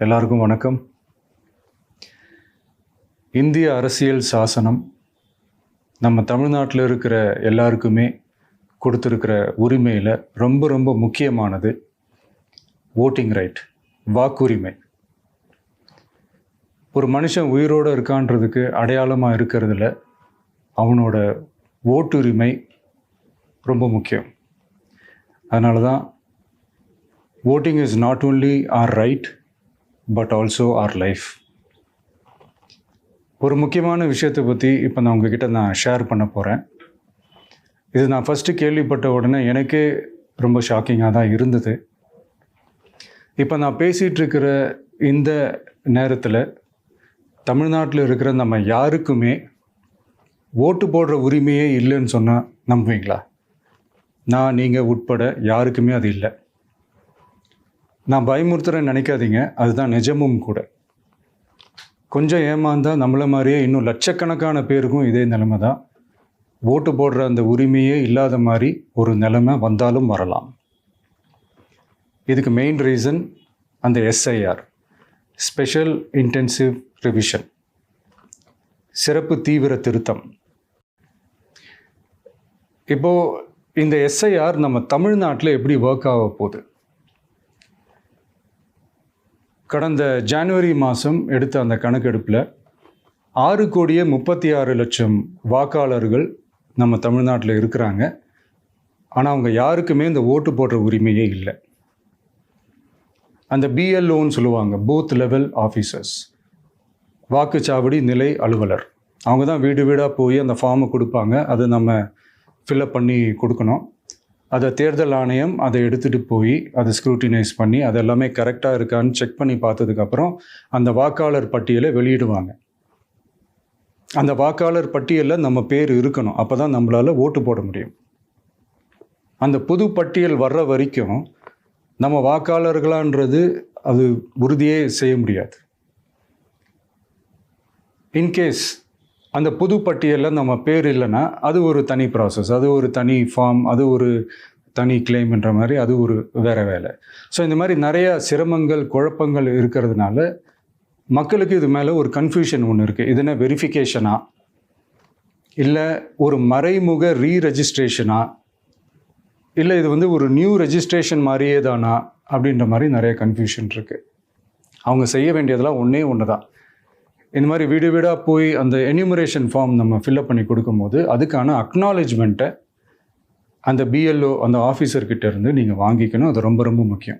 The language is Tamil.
எல்லாருக்கும் வணக்கம். இந்திய அரசியல் சாசனம் நம்ம தமிழ்நாட்டில் இருக்கிற எல்லாருக்குமே கொடுத்துருக்கிற உரிமையில் ரொம்ப ரொம்ப முக்கியமானது ஓட்டிங் ரைட், வாக்குரிமை. ஒரு மனுஷன் உயிரோடு இருக்கான்றதுக்கு அடையாளமாக இருக்கிறதுல அவனோட ஓட்டுரிமை ரொம்ப முக்கியம். அதனால தான் voting is not only our right but also our life. ஒரு முக்கியமான விஷயத்தை பற்றி இப்போ நான் உங்ககிட்ட ஷேர் பண்ண போகிறேன். இது நான் ஃபஸ்ட்டு கேள்விப்பட்ட உடனே எனக்கே ரொம்ப ஷாக்கிங்காக தான் இருந்தது. இப்போ நான் பேசிகிட்டு இருக்கிற இந்த நேரத்தில் தமிழ்நாட்டில் இருக்கிற நம்ம யாருக்குமே ஓட்டு போடுற உரிமையே இல்லைன்னு சொன்னால் நம்புவீங்களா? நீங்கள் உட்பட யாருக்குமே அது இல்லை. நான் பயமுறுத்துறேன்னு நினைக்காதீங்க, அதுதான் நிஜமும் கூட. கொஞ்சம் ஏமாந்தால் நம்மளை மாதிரியே இன்னும் லட்சக்கணக்கான பேருக்கும் இதே நிலைமை தான். ஓட்டு போடுற அந்த உரிமையே இல்லாத மாதிரி ஒரு நிலைமை வந்தாலும் வரலாம். இதுக்கு மெயின் ரீசன் அந்த எஸ்ஐஆர், ஸ்பெஷல் இன்டென்சிவ் ரிவிஷன், சிறப்பு தீவிர திருத்தம். இப்போது இந்த எஸ்ஐஆர் நம்ம தமிழ்நாட்டில் எப்படி ஒர்க் ஆக போகுது? கடந்த ஜனவரி மாதம் எடுத்த அந்த கணக்கெடுப்பில் 6,36,00,000 வாக்காளர்கள் நம்ம தமிழ்நாட்டில் இருக்கிறாங்க. ஆனால் அவங்க யாருக்குமே இந்த ஓட்டு போடுற உரிமையே இல்லை. அந்த பிஎல்ஓன்னு சொல்லுவாங்க, பூத் லெவல் ஆஃபீஸர்ஸ், வாக்குச்சாவடி நிலை அலுவலர். அவங்க தான் வீடு வீடாக போய் அந்த ஃபார்மை கொடுப்பாங்க. அதை நம்ம ஃபில்அப் பண்ணி கொடுக்கணும். அதை தேர்தல் ஆணையம் அதை எடுத்துகிட்டு போய் அதை ஸ்க்ரூட்டினைஸ் பண்ணி அது எல்லாமே கரெக்டாக இருக்கான்னு செக் பண்ணி பார்த்ததுக்கப்புறம் அந்த வாக்காளர் பட்டியலை வெளியிடுவாங்க. அந்த வாக்காளர் பட்டியலில் நம்ம பேர் இருக்கணும், அப்போ தான் நம்மளால் ஓட்டு போட முடியும். அந்த புது பட்டியல் வர்ற வரைக்கும் நம்ம வாக்காளர்களான்றது அது உறுதியே செய்ய முடியாது. இன்கேஸ் அந்த புது பட்டியலில் நம்ம பேர் இல்லைன்னா அது ஒரு தனி ப்ராசஸ், அது ஒரு தனி ஃபார்ம், அது ஒரு தனி கிளைம்ன்ற மாதிரி அது ஒரு வேறு வேலை. ஸோ இந்த மாதிரி நிறையா சிரமங்கள் குழப்பங்கள் இருக்கிறதுனால மக்களுக்கு இது மேலே ஒரு கன்ஃபியூஷன் ஒன்று இருக்குது. இது என்ன வெரிஃபிகேஷனா இல்லை ஒரு மறைமுக ரீரெஜிஸ்ட்ரேஷனா இல்லை இது ஒரு நியூ ரெஜிஸ்ட்ரேஷன் மாதிரியே தானா அப்படின்ற மாதிரி நிறைய கன்ஃபியூஷன் இருக்குது. அவங்க செய்ய வேண்டியதெல்லாம் ஒன்று தான். இந்த மாதிரி வீடு வீடாக போய் அந்த என்யூமரேஷன் ஃபார்ம் நம்ம ஃபில்அப் பண்ணி கொடுக்கும்போது அதுக்கான அக்னாலேஜ்மெண்ட்டை அந்த பிஎல்ஓ அந்த ஆஃபீஸர்கிட்ட இருந்து நீங்கள் வாங்கிக்கணும். அது ரொம்ப ரொம்ப முக்கியம்.